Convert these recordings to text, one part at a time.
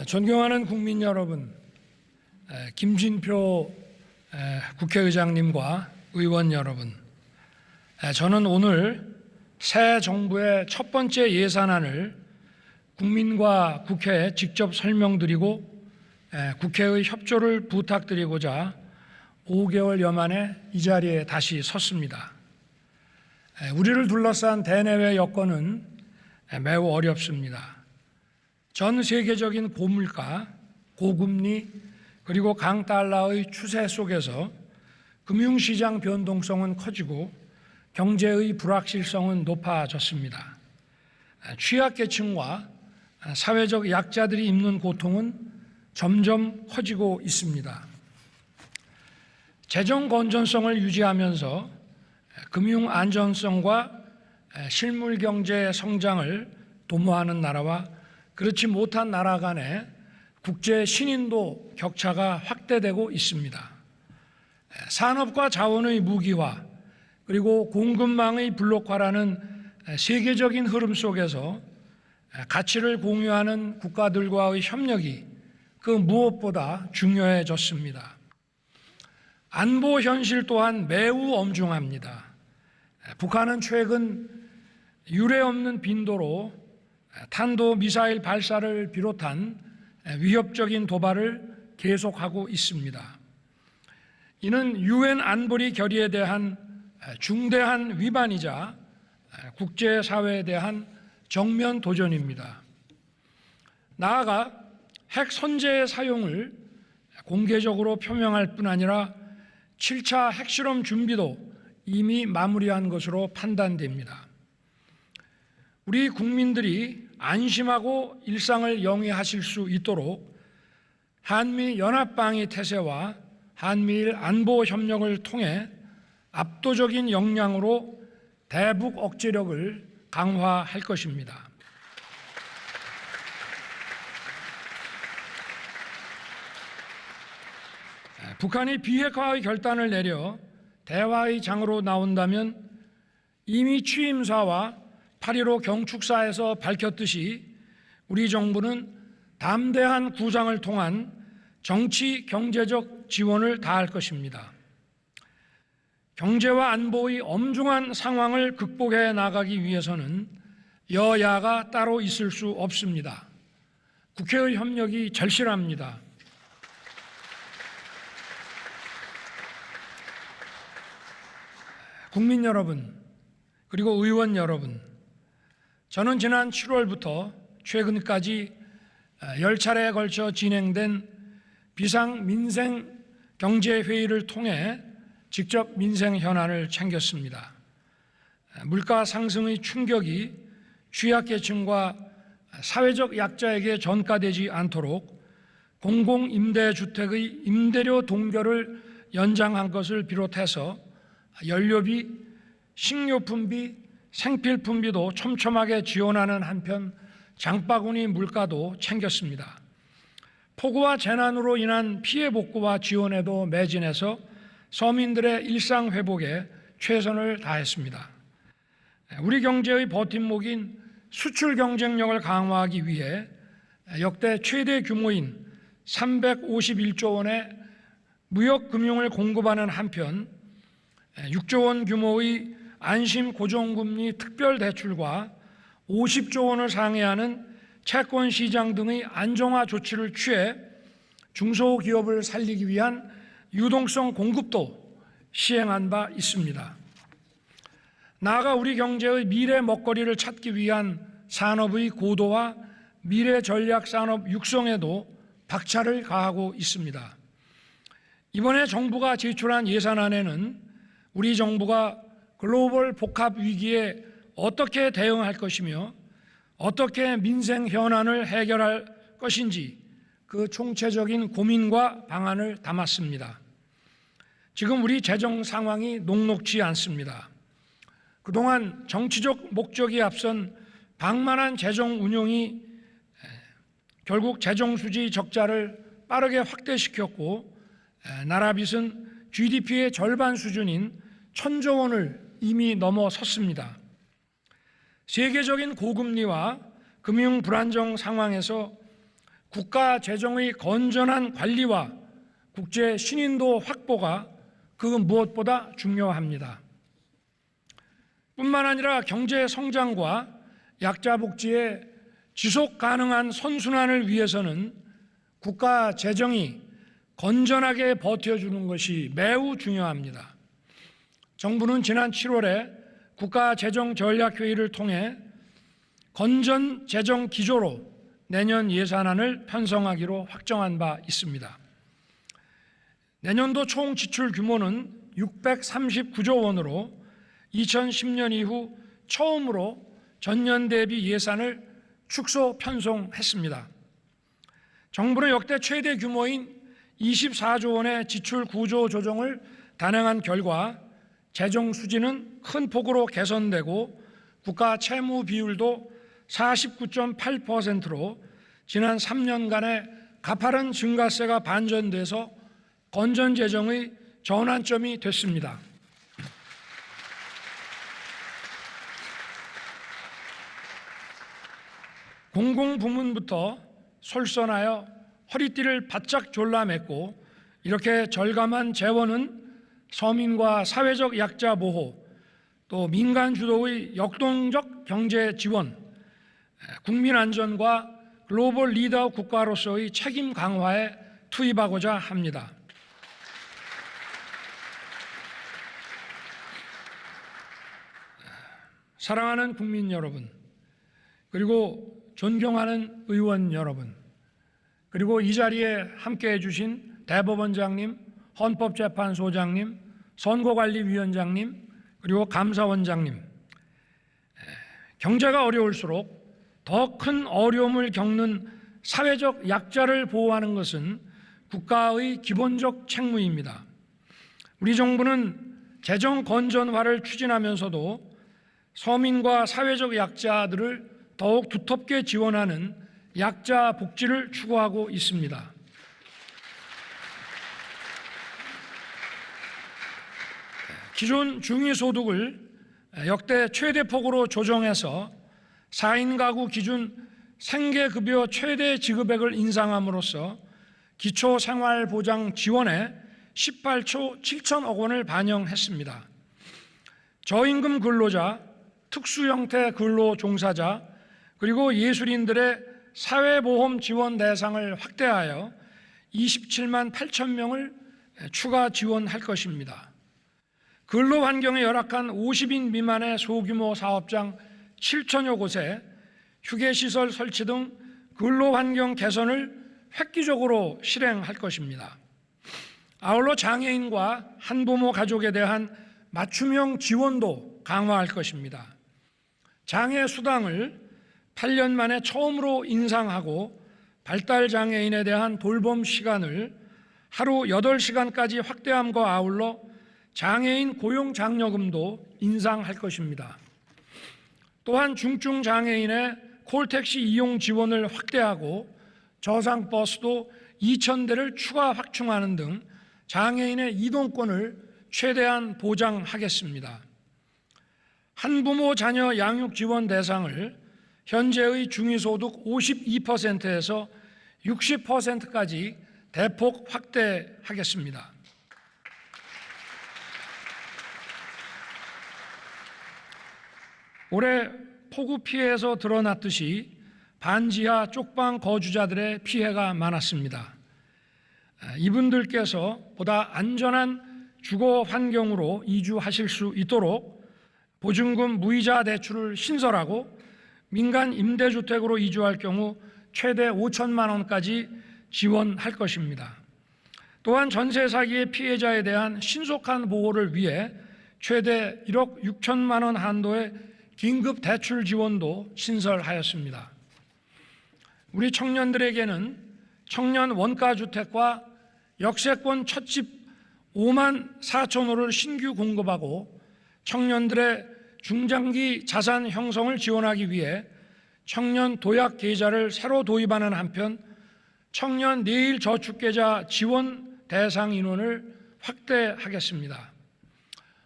존경하는 국민 여러분, 김진표 국회의장님과 의원 여러분, 저는 오늘 새 정부의 첫 번째 예산안을 국민과 국회에 직접 설명드리고 국회의 협조를 부탁드리고자 5개월여 만에 이 자리에 다시 섰습니다. 우리를 둘러싼 대내외 여건은 매우 어렵습니다. 전 세계적인 고물가, 고금리, 그리고 강달러의 추세 속에서 금융시장 변동성은 커지고 경제의 불확실성은 높아졌습니다. 취약계층과 사회적 약자들이 입는 고통은 점점 커지고 있습니다. 재정 건전성을 유지하면서 금융 안전성과 실물 경제 성장을 도모하는 나라와 그렇지 못한 나라 간의 국제 신인도 격차가 확대되고 있습니다. 산업과 자원의 무기화 그리고 공급망의 블록화라는 세계적인 흐름 속에서 가치를 공유하는 국가들과의 협력이 그 무엇보다 중요해졌습니다. 안보 현실 또한 매우 엄중합니다. 북한은 최근 유례없는 빈도로 탄도미사일 발사를 비롯한 위협적인 도발을 계속하고 있습니다. 이는 유엔 안보리 결의에 대한 중대한 위반이자 국제사회에 대한 정면 도전입니다. 나아가 핵 선제의 사용을 공개적으로 표명할 뿐 아니라 7차 핵실험 준비도 이미 마무리한 것으로 판단됩니다. 우리 국민들이 안심하고 일상을 영위하실 수 있도록 한미 연합방위 태세와 한미일 안보 협력을 통해 압도적인 역량으로 대북 억제력을 강화할 것입니다. 북한이 비핵화의 결단을 내려 대화의 장으로 나온다면 이미 취임사와 8.15 경축사에서 밝혔듯이 우리 정부는 담대한 구상을 통한 정치, 경제적 지원을 다할 것입니다. 경제와 안보의 엄중한 상황을 극복해 나가기 위해서는 여야가 따로 있을 수 없습니다. 국회의 협력이 절실합니다. 국민 여러분, 그리고 의원 여러분, 저는 지난 7월부터 최근까지 10차례에 걸쳐 진행된 비상민생경제회의를 통해 직접 민생 현안을 챙겼습니다. 물가 상승의 충격이 취약계층과 사회적 약자에게 전가되지 않도록 공공임대주택의 임대료 동결을 연장한 것을 비롯해서 연료비, 식료품비, 생필품비도 촘촘하게 지원하는 한편 장바구니 물가도 챙겼습니다. 폭우와 재난으로 인한 피해 복구와 지원에도 매진해서 서민들의 일상 회복에 최선을 다했습니다. 우리 경제의 버팀목인 수출 경쟁력을 강화하기 위해 역대 최대 규모인 351조 원의 무역 금융을 공급하는 한편 6조 원 규모의 안심 고정금리 특별대출과 50조 원을 상회하는 채권 시장 등의 안정화 조치를 취해 중소기업을 살리기 위한 유동성 공급도 시행한 바 있습니다. 나아가 우리 경제의 미래 먹거리를 찾기 위한 산업의 고도화, 미래 전략 산업 육성에도 박차를 가하고 있습니다. 이번에 정부가 제출한 예산안에는 우리 정부가 글로벌 복합 위기에 어떻게 대응할 것이며 어떻게 민생 현안을 해결할 것인지 그 총체적인 고민과 방안을 담았습니다. 지금 우리 재정 상황이 녹록지 않습니다. 그동안 정치적 목적이 앞선 방만한 재정 운용이 결국 재정 수지 적자를 빠르게 확대시켰고 나라 빚은 GDP의 절반 수준인 1,000조 원을 이미 넘어섰습니다. 세계적인 고금리와 금융 불안정 상황에서 국가 재정의 건전한 관리와 국제 신인도 확보가 그 무엇보다 중요합니다. 뿐만 아니라 경제 성장과 약자 복지의 지속 가능한 선순환을 위해서는 국가 재정이 건전하게 버텨주는 것이 매우 중요합니다. 정부는 지난 7월에 국가재정전략회의를 통해 건전 재정 기조로 내년 예산안을 편성하기로 확정한 바 있습니다. 내년도 총 지출 규모는 639조 원으로 2010년 이후 처음으로 전년 대비 예산을 축소 편성했습니다. 정부는 역대 최대 규모인 24조 원의 지출 구조 조정을 단행한 결과 재정 수지는 큰 폭으로 개선되고 국가 채무 비율도 49.8%로 지난 3년간의 가파른 증가세가 반전돼서 건전 재정의 전환점이 됐습니다. 공공부문부터 솔선하여 허리띠를 바짝 졸라맸고 이렇게 절감한 재원은 서민과 사회적 약자 보호, 또 민간 주도의 역동적 경제 지원, 국민 안전과 글로벌 리더 국가로서의 책임 강화에 투입하고자 합니다. 사랑하는 국민 여러분, 그리고 존경하는 의원 여러분, 그리고 이 자리에 함께해 주신 대법원장님, 헌법재판소장님, 선거관리위원장님, 그리고 감사원장님, 경제가 어려울수록 더 큰 어려움을 겪는 사회적 약자를 보호하는 것은 국가의 기본적 책무입니다. 우리 정부는 재정 건전화를 추진하면서도 서민과 사회적 약자들을 더욱 두텁게 지원하는 약자 복지를 추구하고 있습니다. 기존 중위소득을 역대 최대폭으로 조정해서 4인 가구 기준 생계급여 최대 지급액을 인상함으로써 기초생활보장 지원에 18조 7천억 원을 반영했습니다. 저임금 근로자, 특수형태 근로종사자, 그리고 예술인들의 사회보험 지원 대상을 확대하여 27만 8천 명을 추가 지원할 것입니다. 근로환경이 열악한 50인 미만의 소규모 사업장 7천여 곳에 휴게시설 설치 등 근로환경 개선을 획기적으로 실행할 것입니다. 아울러 장애인과 한부모 가족에 대한 맞춤형 지원도 강화할 것입니다. 장애 수당을 8년 만에 처음으로 인상하고 발달장애인에 대한 돌봄 시간을 하루 8시간까지 확대함과 아울러 장애인 고용장려금도 인상할 것입니다. 또한 중증장애인의 콜택시 이용 지원을 확대하고 저상버스도 2,000대를 추가 확충하는 등 장애인의 이동권을 최대한 보장하겠습니다. 한부모 자녀 양육 지원 대상을 현재의 중위소득 52%에서 60%까지 대폭 확대하겠습니다. 올해 폭우 피해에서 드러났듯이 반지하 쪽방 거주자들의 피해가 많았습니다. 이분들께서 보다 안전한 주거 환경으로 이주하실 수 있도록 보증금 무이자 대출을 신설하고 민간 임대주택으로 이주할 경우 최대 5천만 원까지 지원할 것입니다. 또한 전세 사기의 피해자에 대한 신속한 보호를 위해 최대 1억 6천만 원 한도의 긴급 대출 지원도 신설하였습니다. 우리 청년들에게는 청년 원가주택과 역세권 첫집 5만 4천 호를 신규 공급하고 청년들의 중장기 자산 형성을 지원하기 위해 청년 도약 계좌를 새로 도입하는 한편 청년 내일 저축계좌 지원 대상 인원을 확대하겠습니다.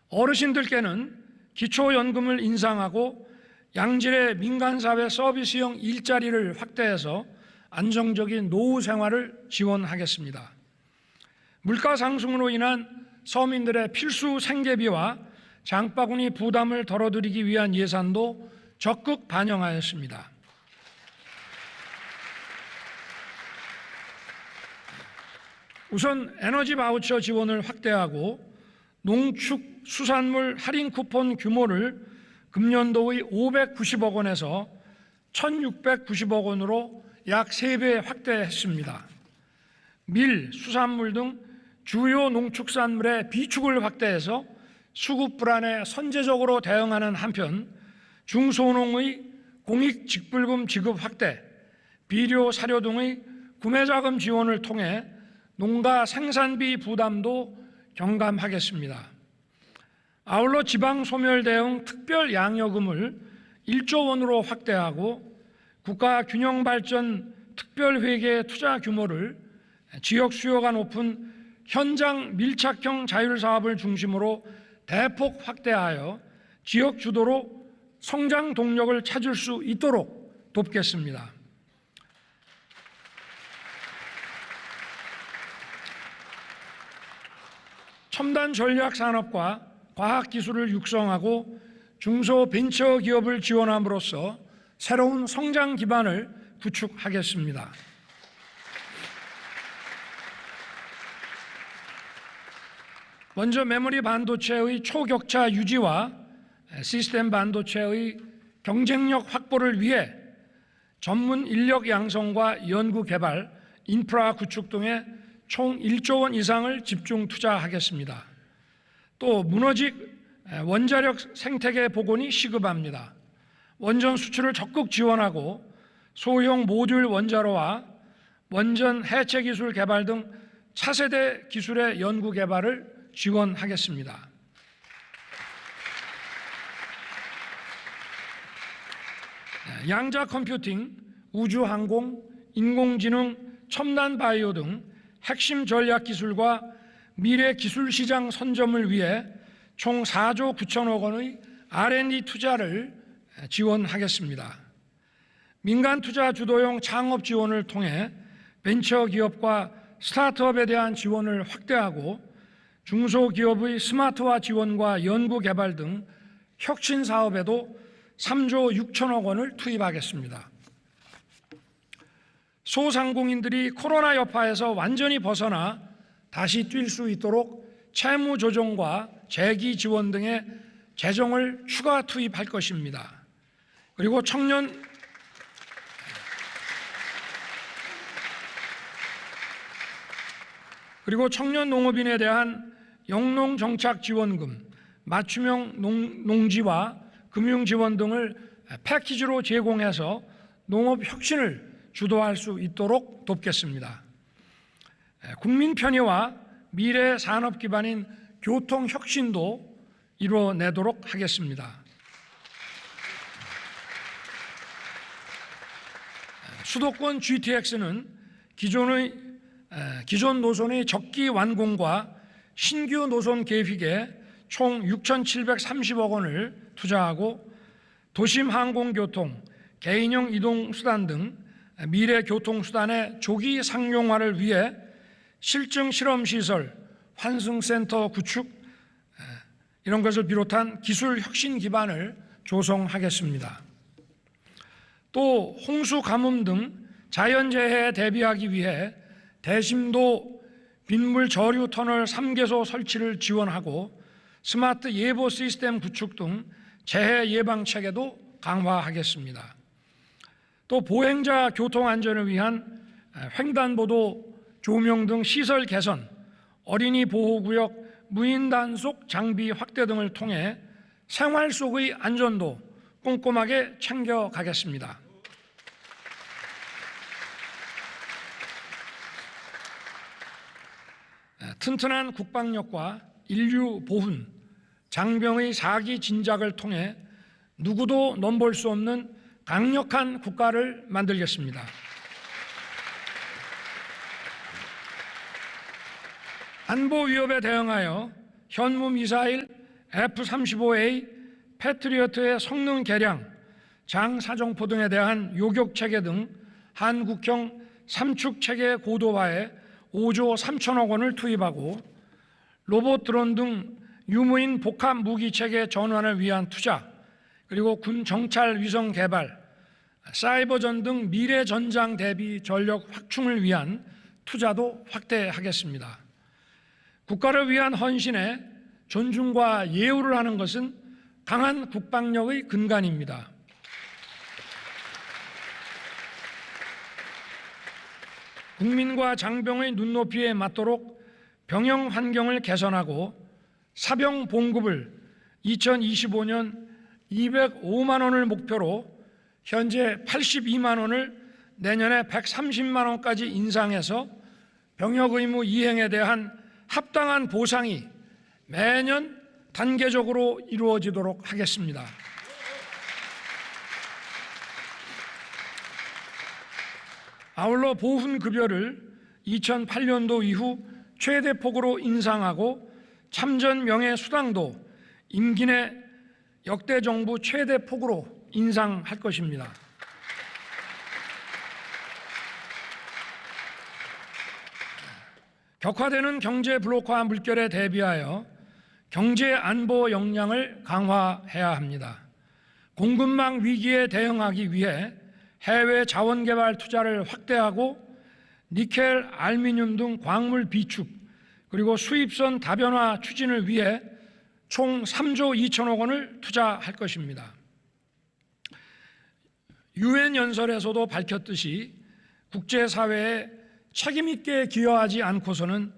어르신들께는 기초연금을 인상하고 양질의 민간사회 서비스형 일자리를 확대해서 안정적인 노후 생활을 지원하겠습니다. 물가 상승으로 인한 서민들의 필수 생계비와 장바구니 부담을 덜어드리기 위한 예산도 적극 반영하였습니다. 우선 에너지 바우처 지원을 확대하고 농축수산물 할인 쿠폰 규모를 금년도의 590억 원에서 1,690억 원으로 약 3배 확대했습니다. 밀, 수산물 등 주요 농축산물의 비축을 확대해서 수급 불안에 선제적으로 대응하는 한편 중소농의 공익직불금 지급 확대, 비료, 사료 등의 구매자금 지원을 통해 농가 생산비 부담도 경감하겠습니다. 아울러 지방소멸 대응 특별양여금을 1조 원으로 확대하고 국가균형발전 특별회계 투자 규모를 지역 수요가 높은 현장 밀착형 자율사업을 중심으로 대폭 확대하여 지역 주도로 성장 동력을 찾을 수 있도록 돕겠습니다. 첨단 전략 산업과 과학기술을 육성하고 중소벤처기업을 지원함으로써 새로운 성장 기반을 구축하겠습니다. 먼저 메모리 반도체의 초격차 유지와 시스템 반도체의 경쟁력 확보를 위해 전문 인력 양성과 연구 개발, 인프라 구축 등에 총 1조 원 이상을 집중 투자하겠습니다. 또 문어직 원자력 생태계 복원이 시급합니다. 원전 수출을 적극 지원하고 소형 모듈 원자로와 원전 해체 기술 개발 등 차세대 기술의 연구 개발을 지원하겠습니다. 양자 컴퓨팅, 우주항공, 인공지능, 첨단 바이오 등 핵심 전략 기술과 미래 기술 시장 선점을 위해 총 4조 9천억 원의 R&D 투자를 지원하겠습니다. 민간 투자 주도형 창업 지원을 통해 벤처기업과 스타트업에 대한 지원을 확대하고 중소기업의 스마트화 지원과 연구개발 등 혁신 사업에도 3조 6천억 원을 투입하겠습니다. 소상공인들이 코로나 여파에서 완전히 벗어나 다시 뛸 수 있도록 채무 조정과 재기 지원 등의 재정을 추가 투입할 것입니다. 그리고 청년 농업인에 대한 영농정착지원금, 맞춤형 농지와 금융지원 등을 패키지로 제공해서 농업 혁신을 주도할 수 있도록 돕겠습니다. 국민 편의와 미래 산업 기반인 교통 혁신도 이뤄내도록 하겠습니다. 수도권 GTX는 기존 노선의 적기 완공과 신규 노선 계획에 총 6,730억 원을 투자하고 도심 항공교통, 개인형 이동수단 등 미래 교통수단의 조기 상용화를 위해 실증 실험시설, 환승센터 구축 이런 것을 비롯한 기술 혁신 기반을 조성하겠습니다. 또 홍수 가뭄 등 자연재해에 대비하기 위해 대심도 빗물 저류 터널 3개소 설치를 지원하고 스마트 예보 시스템 구축 등 재해 예방 체계도 강화하겠습니다. 또 보행자 교통 안전을 위한 횡단보도 조명 등 시설 개선, 어린이 보호구역 무인 단속 장비 확대 등을 통해 생활 속의 안전도 꼼꼼하게 챙겨가겠습니다. 튼튼한 국방력과 인류 보훈, 장병의 사기 진작을 통해 누구도 넘볼 수 없는 강력한 국가를 만들겠습니다. 안보 위협에 대응하여 현무 미사일 F-35A, 패트리어트의 성능 개량, 장사정포 등에 대한 요격 체계 등 한국형 삼축 체계 고도화에 5조 3천억 원을 투입하고 로봇 드론 등 유무인 복합 무기 체계 전환을 위한 투자, 그리고 군 정찰 위성 개발, 사이버전 등 미래 전장 대비 전력 확충을 위한 투자도 확대하겠습니다. 국가를 위한 헌신에 존중과 예우를 하는 것은 강한 국방력의 근간입니다. 국민과 장병의 눈높이에 맞도록 병영 환경을 개선하고 사병 봉급을 2025년 205만 원을 목표로 현재 82만 원을 내년에 130만 원까지 인상해서 병역 의무 이행에 대한 합당한 보상이 매년 단계적으로 이루어지도록 하겠습니다. 아울러 보훈급여를 2008년도 이후 최대폭으로 인상하고 참전 명예수당도 임기 내 역대 정부 최대폭으로 인상할 것입니다. 격화되는 경제 블록화 물결에 대비하여 경제 안보 역량을 강화해야 합니다. 공급망 위기에 대응하기 위해 해외 자원개발 투자를 확대하고 니켈, 알루미늄 등 광물 비축, 그리고 수입선 다변화 추진을 위해 총 3조 2천억 원을 투자할 것입니다. 유엔 연설에서도 밝혔듯이 국제사회에 책임있게 기여하지 않고서는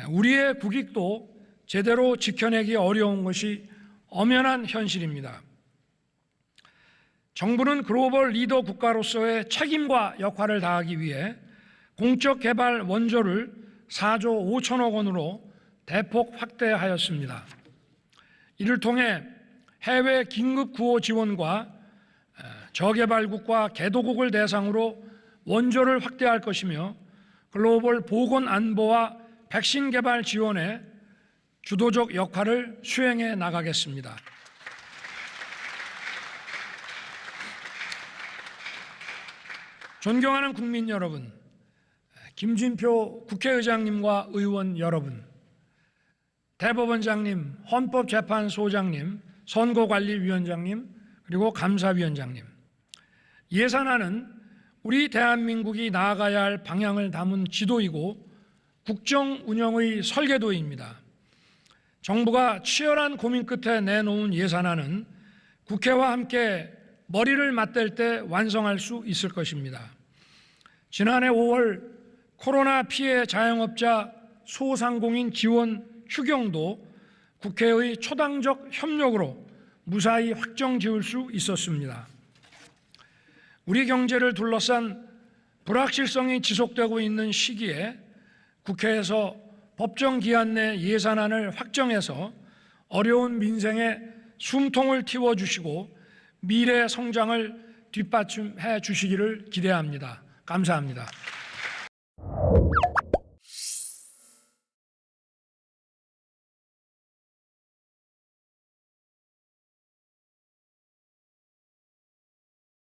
우리의 국익도 제대로 지켜내기 어려운 것이 엄연한 현실입니다. 정부는 글로벌 리더 국가로서의 책임과 역할을 다하기 위해 공적 개발 원조를 4조 5천억 원으로 대폭 확대하였습니다. 이를 통해 해외 긴급 구호 지원과 저개발국과 개도국을 대상으로 원조를 확대할 것이며 글로벌 보건 안보와 백신 개발 지원에 주도적 역할을 수행해 나가겠습니다. 존경하는 국민 여러분, 김진표 국회의장님과 의원 여러분, 대법원장님, 헌법재판소장님, 선거관리위원장님, 그리고 감사위원장님, 예산안은 우리 대한민국이 나아가야 할 방향을 담은 지도이고 국정 운영의 설계도입니다. 정부가 치열한 고민 끝에 내놓은 예산안은 국회와 함께 머리를 맞댈 때 완성할 수 있을 것입니다. 지난해 5월 코로나 피해 자영업자 소상공인 지원 휴경도 국회의 초당적 협력으로 무사히 확정 지을 수 있었습니다. 우리 경제를 둘러싼 불확실성이 지속되고 있는 시기에 국회에서 법정 기한 내 예산안을 확정해서 어려운 민생에 숨통을 틔워주시고 미래 성장을 뒷받침해 주시기를 기대합니다. 감사합니다.